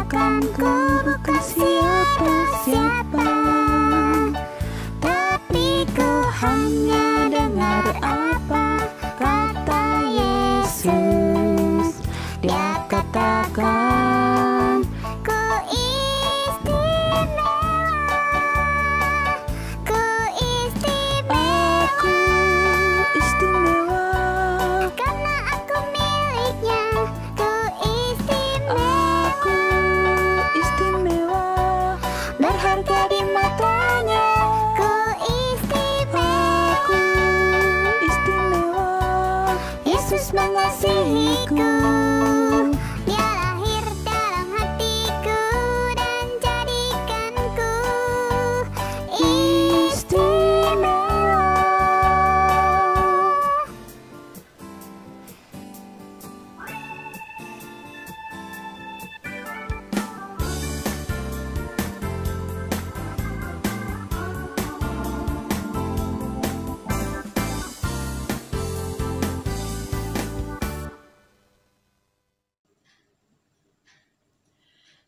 Bukan ku, bukan siapa-siapa, tapi ku hanya dengar apa kata Yesus. Dia katakan, ku istimewa, ku istimewa, aku istimewa, karena aku miliknya. Ku istimewa, aku istimewa, berharga di matanya. Ku istimewa, aku istimewa, Yesus mengasihiku. Dia lahir dalam hatiku dan jadikanku istimewa.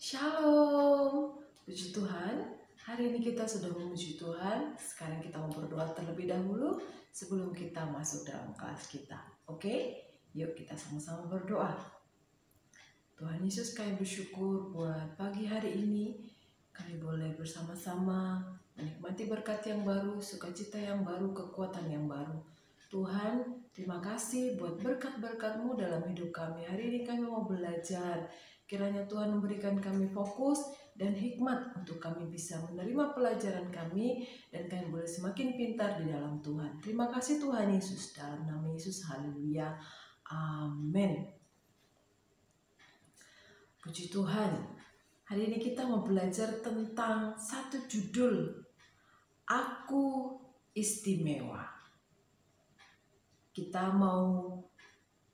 Shalom, puji Tuhan. Hari ini kita sudah memuji Tuhan. Sekarang kita mau berdoa terlebih dahulu sebelum kita masuk dalam kelas kita. Oke? Yuk kita sama-sama berdoa. Tuhan Yesus, kami bersyukur buat pagi hari ini. Kami boleh bersama-sama menikmati berkat yang baru, sukacita yang baru, kekuatan yang baru. Tuhan, terima kasih buat berkat-berkat-Mu dalam hidup kami. Hari ini kami mau belajar. Kiranya Tuhan memberikan kami fokus dan hikmat untuk kami bisa menerima pelajaran kami dan kami boleh semakin pintar di dalam Tuhan. Terima kasih Tuhan Yesus, dalam nama Yesus, haleluya, amin. Puji Tuhan, hari ini kita mau belajar tentang satu judul, Aku Istimewa. Kita mau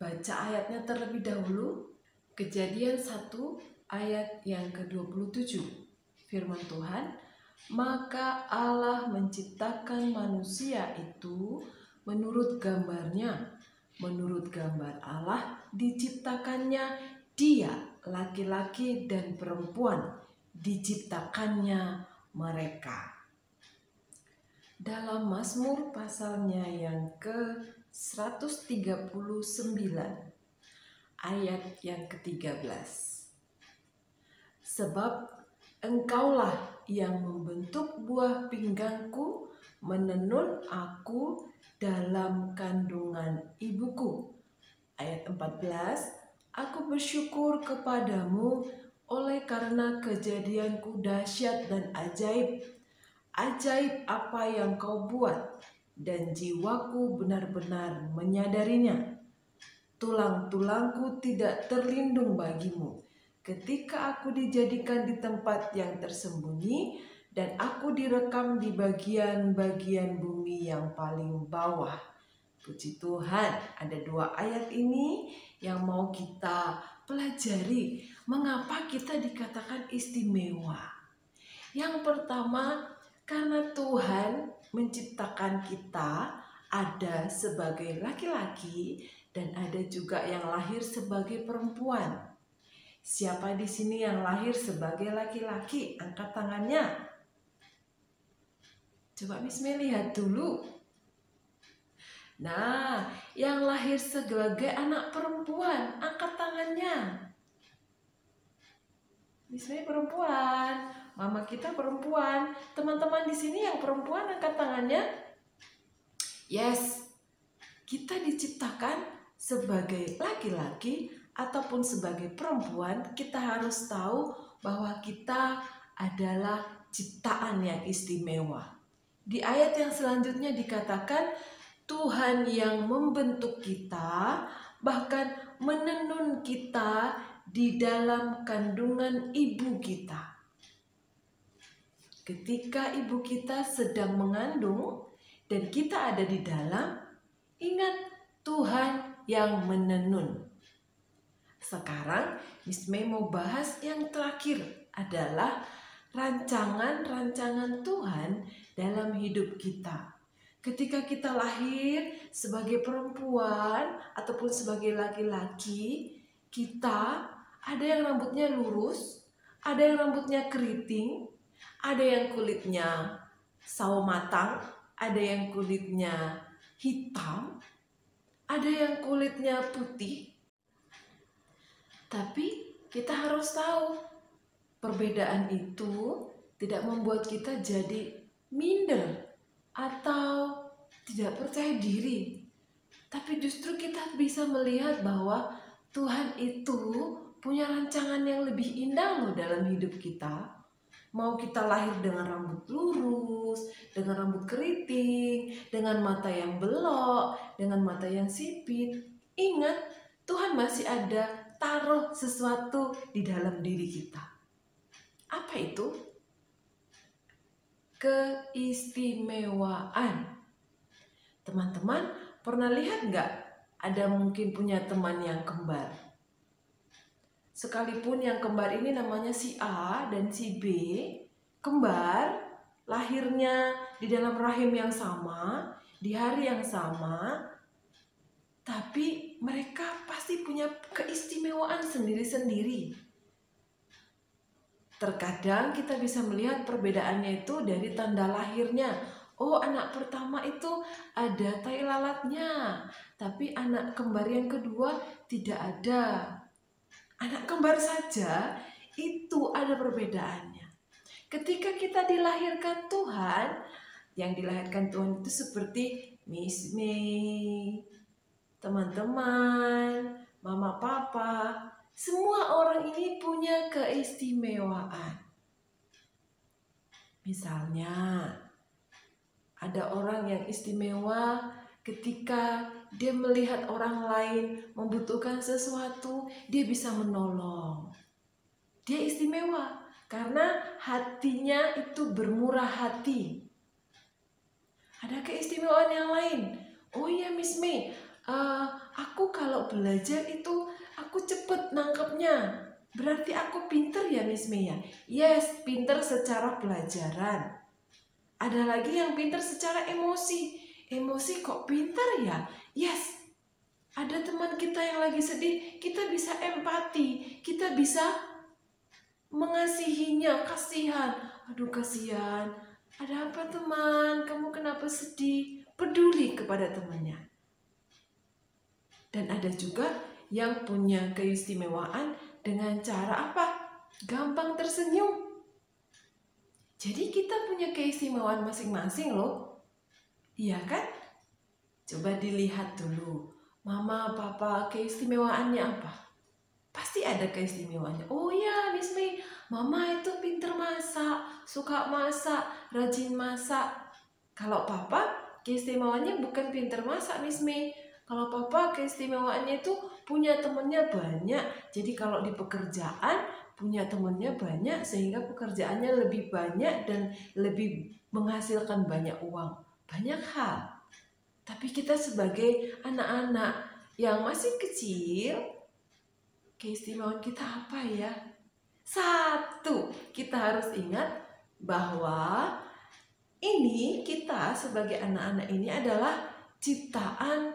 baca ayatnya terlebih dahulu. Kejadian 1 ayat yang ke-27. Firman Tuhan, maka Allah menciptakan manusia itu menurut gambarnya. Menurut gambar Allah diciptakannya dia, laki-laki dan perempuan, diciptakannya mereka. Dalam Mazmur pasalnya yang ke-139, ayat yang ke-13. Sebab Engkaulah yang membentuk buah pinggangku, menenun aku dalam kandungan ibuku. Ayat 14. Aku bersyukur kepadamu oleh karena kejadianku dahsyat dan ajaib. Ajaib apa yang kau buat, dan jiwaku benar-benar menyadarinya. Tulang-tulangku tidak terlindung bagimu ketika aku dijadikan di tempat yang tersembunyi dan aku direkam di bagian-bagian bumi yang paling bawah. Puji Tuhan, ada 2 ayat ini yang mau kita pelajari. Mengapa kita dikatakan istimewa? Yang pertama, karena Tuhan menciptakan kita ada sebagai laki-laki dan ada juga yang lahir sebagai perempuan. Siapa di sini yang lahir sebagai laki-laki? Angkat tangannya. Coba Miss Mei lihat dulu. Nah, yang lahir sebagai anak perempuan, angkat tangannya. Miss Mei perempuan, mama kita perempuan. Teman-teman di sini yang perempuan angkat tangannya. Yes, kita diciptakan sebagai laki-laki ataupun sebagai perempuan. Kita harus tahu bahwa kita adalah ciptaan yang istimewa. Di ayat yang selanjutnya dikatakan Tuhan yang membentuk kita, bahkan menenun kita di dalam kandungan ibu kita. Ketika ibu kita sedang mengandung dan kita ada di dalam, ingat Tuhan yang menenun. Sekarang Miss Mei mau bahas yang terakhir adalah rancangan-rancangan Tuhan dalam hidup kita. Ketika kita lahir sebagai perempuan ataupun sebagai laki-laki, kita ada yang rambutnya lurus, Ada yang rambutnya keriting, ada yang kulitnya sawo matang, ada yang kulitnya hitam, ada yang kulitnya putih. Tapi kita harus tahu, perbedaan itu tidak membuat kita jadi minder atau tidak percaya diri. Tapi justru kita bisa melihat bahwa Tuhan itu punya rancangan yang lebih indah loh dalam hidup kita. Mau kita lahir dengan rambut lurus, dengan rambut keriting, dengan mata yang belok, dengan mata yang sipit. Ingat, Tuhan masih ada taruh sesuatu di dalam diri kita. Apa itu? Keistimewaan. Teman-teman pernah lihat nggak? Ada mungkin punya teman yang kembar. Sekalipun yang kembar ini namanya si A dan si B, kembar, lahirnya di dalam rahim yang sama, di hari yang sama, tapi mereka pasti punya keistimewaan sendiri-sendiri. Terkadang kita bisa melihat perbedaannya itu dari tanda lahirnya. Oh, anak pertama itu ada tai lalatnya, tapi anak kembar yang kedua tidak ada. Anak kembar saja itu ada perbedaannya. Ketika kita dilahirkan Tuhan, yang dilahirkan Tuhan itu seperti Miss May, teman-teman, mama papa, semua orang ini punya keistimewaan. Misalnya, ada orang yang istimewa ketika dia melihat orang lain membutuhkan sesuatu, dia bisa menolong. Dia istimewa karena hatinya itu bermurah hati. Ada keistimewaan yang lain. Oh iya Miss May, aku kalau belajar itu aku cepet nangkepnya. Berarti aku pinter ya Miss May ya? Yes, pinter secara pelajaran. Ada lagi yang pinter secara emosi. Emosi kok pinter ya? Yes. Ada teman kita yang lagi sedih, kita bisa empati. Kita bisa mengasihinya, kasihan. Aduh kasihan. Ada apa teman? Kamu kenapa sedih? Peduli kepada temannya. Dan ada juga yang punya keistimewaan dengan cara apa? Gampang tersenyum. Jadi kita punya keistimewaan masing-masing loh. Iya kan? Coba dilihat dulu. Mama, papa, keistimewaannya apa? Pasti ada keistimewaannya. Oh ya, Miss May, mama itu pinter masak, suka masak, rajin masak. Kalau papa, keistimewaannya bukan pinter masak, Miss May. Kalau papa, keistimewaannya itu punya temennya banyak. Jadi kalau di pekerjaan, punya temennya banyak sehingga pekerjaannya lebih banyak dan lebih menghasilkan banyak uang. Banyak hal. Tapi kita sebagai anak-anak yang masih kecil, keistimewaan kita apa ya? Satu, kita harus ingat bahwa ini kita sebagai anak-anak ini adalah ciptaan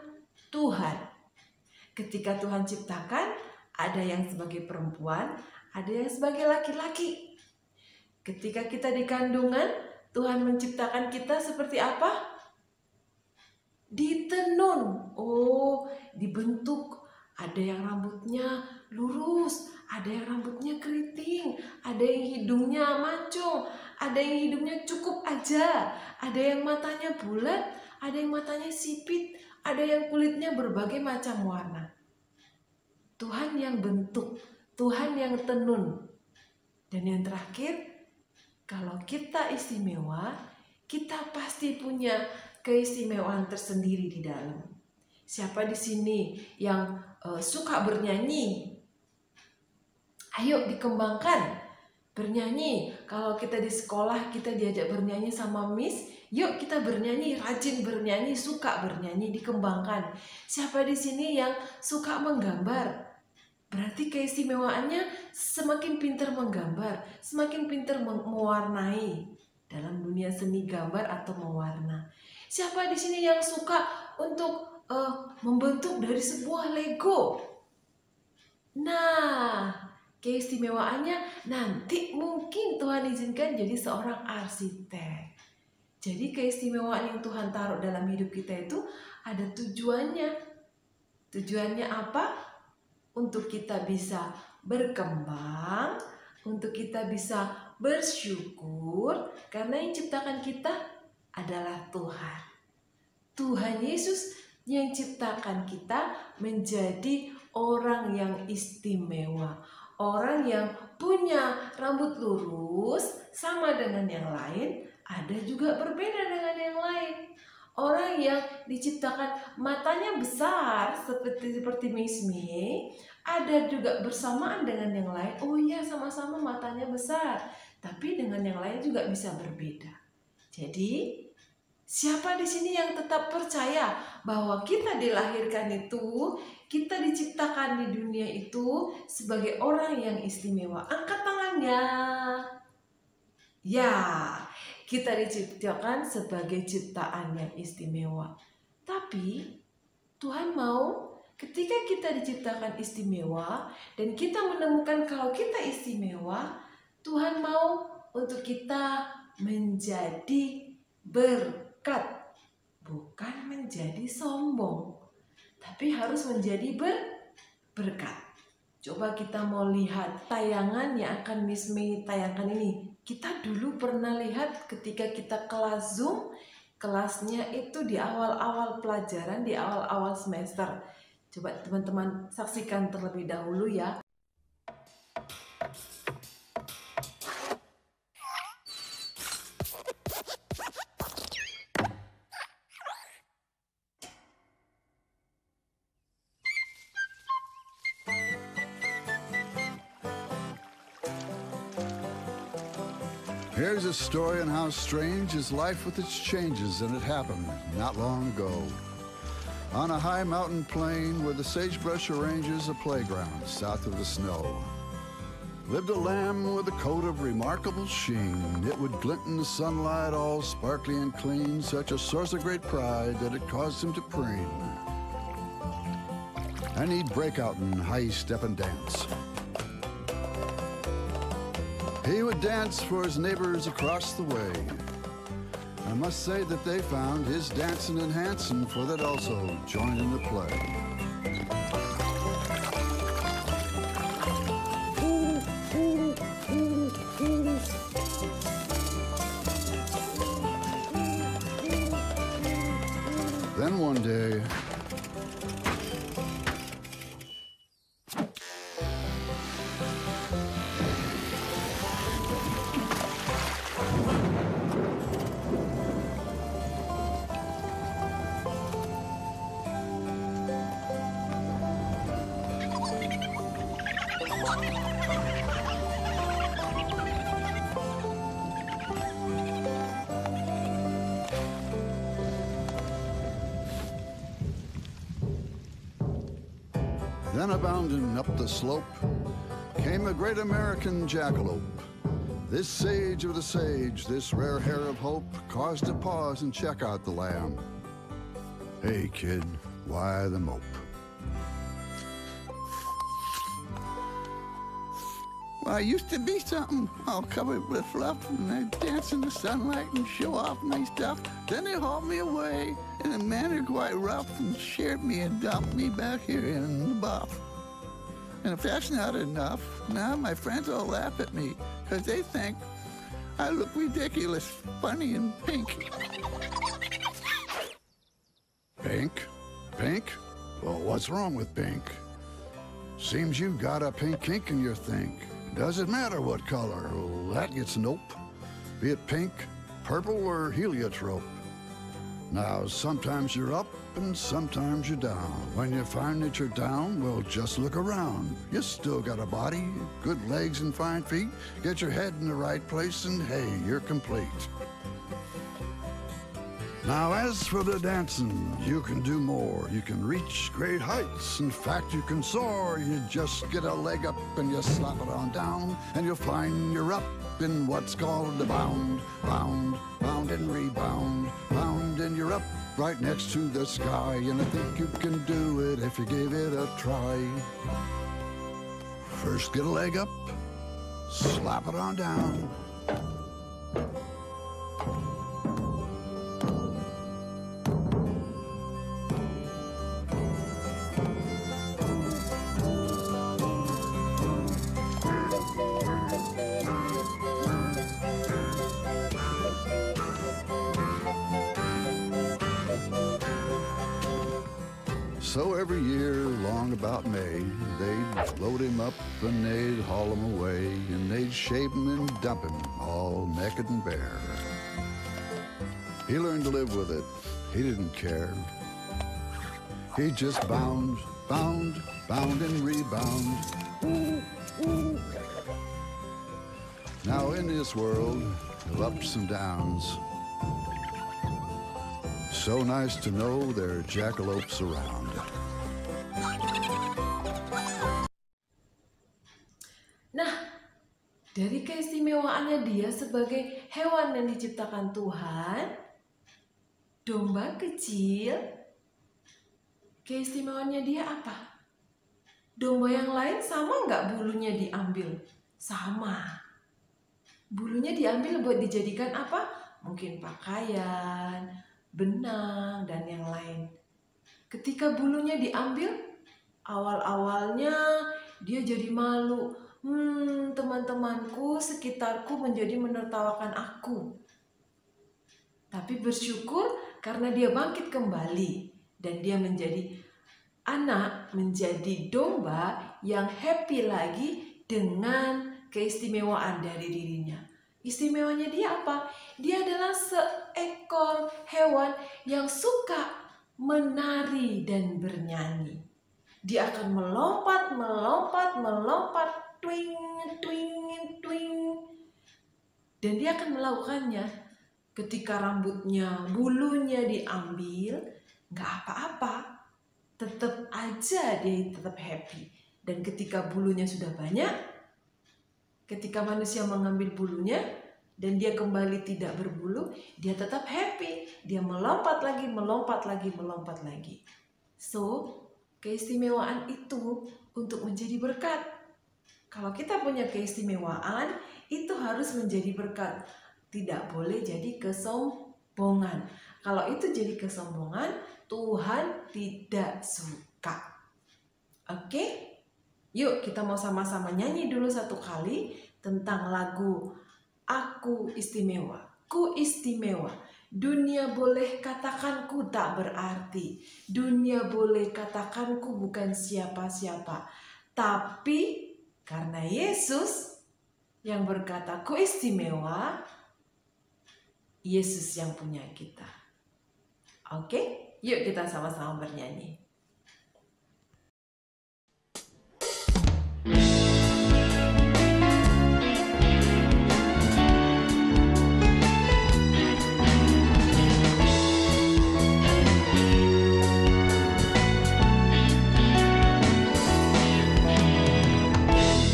Tuhan. Ketika Tuhan ciptakan, ada yang sebagai perempuan, ada yang sebagai laki-laki. Ketika kita di kandungan, Tuhan menciptakan kita seperti apa? Ditenun. Oh, dibentuk. Ada yang rambutnya lurus, ada yang rambutnya keriting, ada yang hidungnya mancung, ada yang hidungnya cukup aja, ada yang matanya bulat, ada yang matanya sipit, ada yang kulitnya berbagai macam warna. Tuhan yang bentuk, Tuhan yang tenun. Dan yang terakhir, kalau kita istimewa, kita pasti punya keistimewaan tersendiri di dalam. Siapa di sini yang suka bernyanyi? Ayo dikembangkan. Bernyanyi. Kalau kita di sekolah kita diajak bernyanyi sama Miss, yuk kita bernyanyi, rajin bernyanyi, suka bernyanyi, dikembangkan. Siapa di sini yang suka menggambar? Berarti keistimewaannya semakin pintar menggambar, semakin pintar mewarnai dalam dunia seni gambar atau mewarna. Siapa di sini yang suka untuk membentuk dari sebuah Lego? Nah, Keistimewaannya nanti mungkin Tuhan izinkan jadi seorang arsitek. Jadi keistimewaan yang Tuhan taruh dalam hidup kita itu ada tujuannya. Tujuannya apa? Untuk kita bisa berkembang, untuk kita bisa bersyukur, karena yang ciptakan kita adalah Tuhan. Tuhan Yesus yang ciptakan kita menjadi orang yang istimewa. Orang yang punya rambut lurus sama dengan yang lain, ada juga berbeda dengan yang lain. Orang yang diciptakan matanya besar seperti Miss Mei, ada juga bersamaan dengan yang lain. Oh iya, sama-sama matanya besar, tapi dengan yang lain juga bisa berbeda. Jadi, siapa di sini yang tetap percaya bahwa kita dilahirkan itu, kita diciptakan di dunia itu sebagai orang yang istimewa? Angkat tangannya. Ya, kita diciptakan sebagai ciptaan yang istimewa. Tapi Tuhan mau ketika kita diciptakan istimewa dan kita menemukan kalau kita istimewa, Tuhan mau untuk kita menjadi berkat, bukan menjadi sombong, tapi harus menjadi berkat. Coba kita mau lihat tayangan yang akan Miss Mei tayangkan ini. Kita dulu pernah lihat ketika kita kelas Zoom, kelasnya itu di awal-awal pelajaran, di awal-awal semester. Coba teman-teman saksikan terlebih dahulu ya. Here's a story on how strange is life with its changes, and it happened not long ago. On a high mountain plain where the sagebrush arranges a playground south of the snow, lived a lamb with a coat of remarkable sheen. It would glint in the sunlight all sparkly and clean, such a source of great pride that it caused him to preen. And he'd break out in high step and dance. He would dance for his neighbors across the way. I must say that they found his dancing enhancing, for they'd also join in the play. Then one day, bounding up the slope came a great American jackalope. This sage of the sage, this rare hair of hope, caused to pause and check out the lamb. Hey kid, why the mope? Well, I used to be something all covered with fluff, and I'd dance in the sunlight and show off my stuff. Then they hauled me away in a manner quite rough and shared me and dumped me back here in the buff. And if that's not enough, now my friends all laugh at me because they think I look ridiculous, funny, and pink. Pink? Pink? Well, what's wrong with pink? Seems you've got a pink kink in your think. Doesn't matter what color, well, that gets nope. Be it pink, purple, or heliotrope. Now, sometimes you're up and sometimes you're down. When you find that you're down, well, just look around. You still got a body, good legs and fine feet. Get your head in the right place and hey, you're complete. Now, as for the dancing, you can do more. You can reach great heights. In fact, you can soar. You just get a leg up and you slap it on down, and you'll find you're up in what's called the bound, bound, bound and rebound, bound, and you're up right next to the sky. And I think you can do it if you give it a try. First get a leg up, slap it on down. So every year, along about May, they'd load him up and they'd haul him away, and they'd shave him and dump him all naked and bare. He learned to live with it. He didn't care. He just bound, bound, bound and rebound. Now in this world of ups and downs, so nice to know there are jackalopes around. Nah, dari keistimewaannya dia sebagai hewan yang diciptakan Tuhan, domba kecil, keistimewaannya dia apa? Domba yang lain sama nggak bulunya diambil? Sama. Bulunya diambil buat dijadikan apa? Mungkin pakaian, benang, dan yang lain. Ketika bulunya diambil, awal-awalnya dia jadi malu. Teman-temanku sekitarku menjadi menertawakan aku. Tapi bersyukur karena dia bangkit kembali dan dia menjadi anak, menjadi domba yang happy lagi dengan keistimewaan dari dirinya. Istimewanya dia apa? Dia adalah seekor hewan yang suka menari dan bernyanyi. Dia akan melompat, melompat, melompat, twing, twing, twing. Dan dia akan melakukannya ketika rambutnya, bulunya diambil, nggak apa-apa. Tetap aja dia tetap happy. Dan ketika bulunya sudah banyak, ketika manusia mengambil bulunya dan dia kembali tidak berbulu, dia tetap happy. Dia melompat lagi, melompat lagi, melompat lagi. So, keistimewaan itu untuk menjadi berkat. Kalau kita punya keistimewaan, itu harus menjadi berkat. Tidak boleh jadi kesombongan. Kalau itu jadi kesombongan, Tuhan tidak suka. Oke? Yuk kita mau sama-sama nyanyi dulu satu kali tentang lagu Aku Istimewa. Ku istimewa. Dunia boleh katakan ku tak berarti. Dunia boleh katakan ku bukan siapa-siapa. Tapi karena Yesus yang berkata ku istimewa, Yesus yang punya kita. Oke? Yuk kita sama-sama bernyanyi.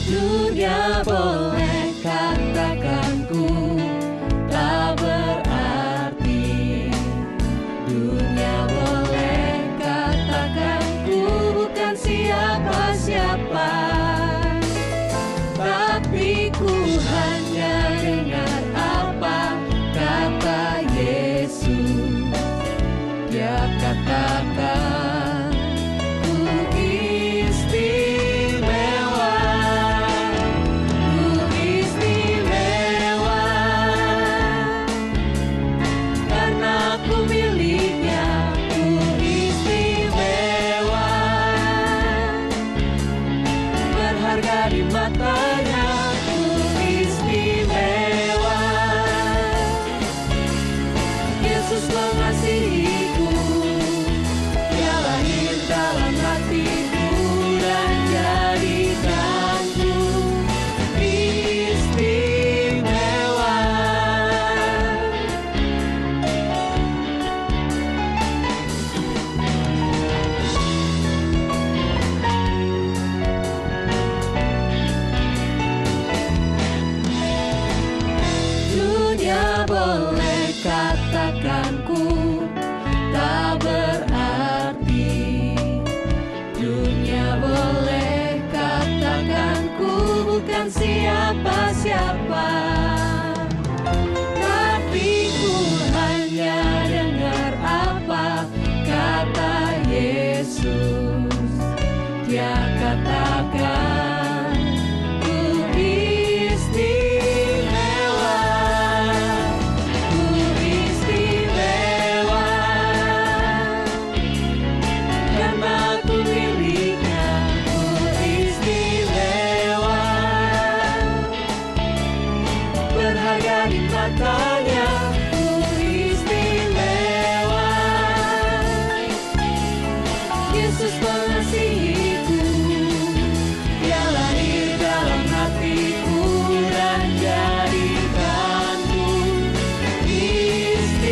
Dunia boleh katakan ku tak berarti. Dunia boleh katakan ku bukan siapa-siapa. Tapi ku hanya dengar apa kata Yesus. Dia katakan ku istimewa. Ku bukan siapa-siapa, tapi ku hanya dengar apa kata Yesus. Dia katakan, ku istimewa, ku istimewa, karena ku miliknya. Ku istimewa, berharga di matanya. Ku istimewa, Yesus mengasihiku. Dia lahir dalam hatiku dan jadikanku istimewa.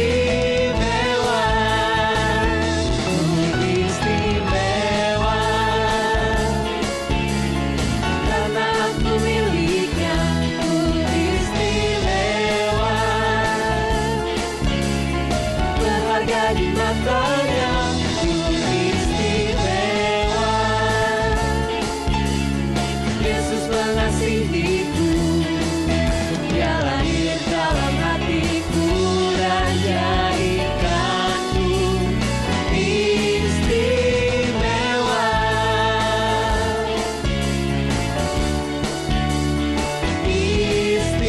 Ku istimewa, karena aku miliknya. Ku istimewa, berharga di matanya. Ku istimewa, Yesus mengasihiku. Dia lahir dalam hatiku dan jadikanku istimewa. Istimewa,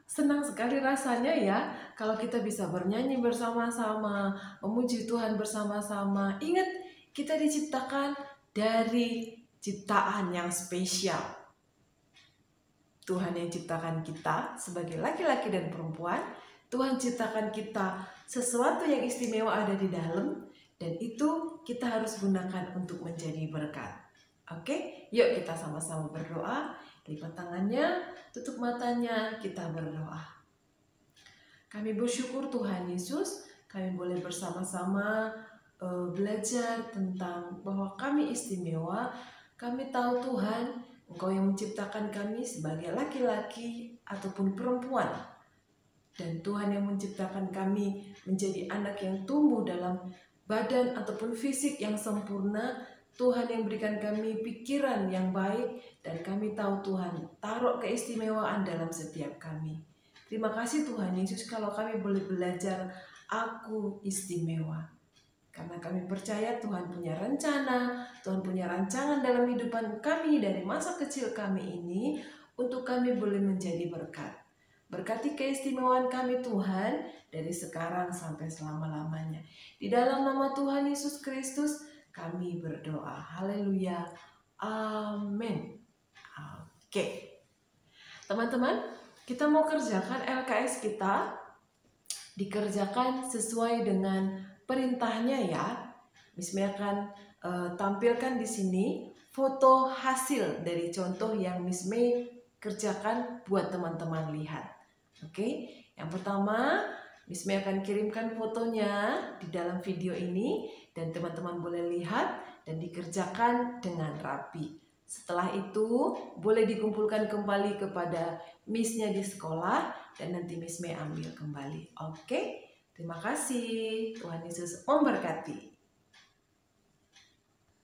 Senang sekali rasanya ya kalau kita bisa bernyanyi bersama-sama, memuji Tuhan bersama-sama. Ingat, kita diciptakan dari ciptaan yang spesial. Tuhan yang ciptakan kita sebagai laki-laki dan perempuan. Tuhan ciptakan kita sesuatu yang istimewa ada di dalam, dan itu kita harus gunakan untuk menjadi berkat. Oke, yuk kita sama-sama berdoa. Lipat tangannya, tutup matanya, kita berdoa. Kami bersyukur Tuhan Yesus, kami boleh bersama-sama belajar tentang bahwa kami istimewa. Kami tahu Tuhan, Engkau yang menciptakan kami sebagai laki-laki ataupun perempuan. Dan Tuhan yang menciptakan kami menjadi anak yang tumbuh dalam badan ataupun fisik yang sempurna. Tuhan yang berikan kami pikiran yang baik, dan kami tahu Tuhan taruh keistimewaan dalam setiap kami. Terima kasih Tuhan Yesus kalau kami boleh belajar aku istimewa. Karena kami percaya Tuhan punya rencana, Tuhan punya rancangan dalam hidupan kami dari masa kecil kami ini untuk kami boleh menjadi berkat. Berkati keistimewaan kami Tuhan dari sekarang sampai selama-lamanya. Di dalam nama Tuhan Yesus Kristus kami berdoa. Haleluya. Amin. Oke. Teman-teman, kita mau kerjakan LKS kita. Dikerjakan sesuai dengan perintahnya ya. Miss May akan tampilkan di sini foto hasil dari contoh yang Miss May kerjakan buat teman-teman lihat. Oke. Yang pertama, Miss May akan kirimkan fotonya di dalam video ini dan teman-teman boleh lihat dan dikerjakan dengan rapi. Setelah itu boleh dikumpulkan kembali kepada Miss-nya di sekolah dan nanti Miss May ambil kembali. Oke? Terima kasih. Tuhan Yesus memberkati.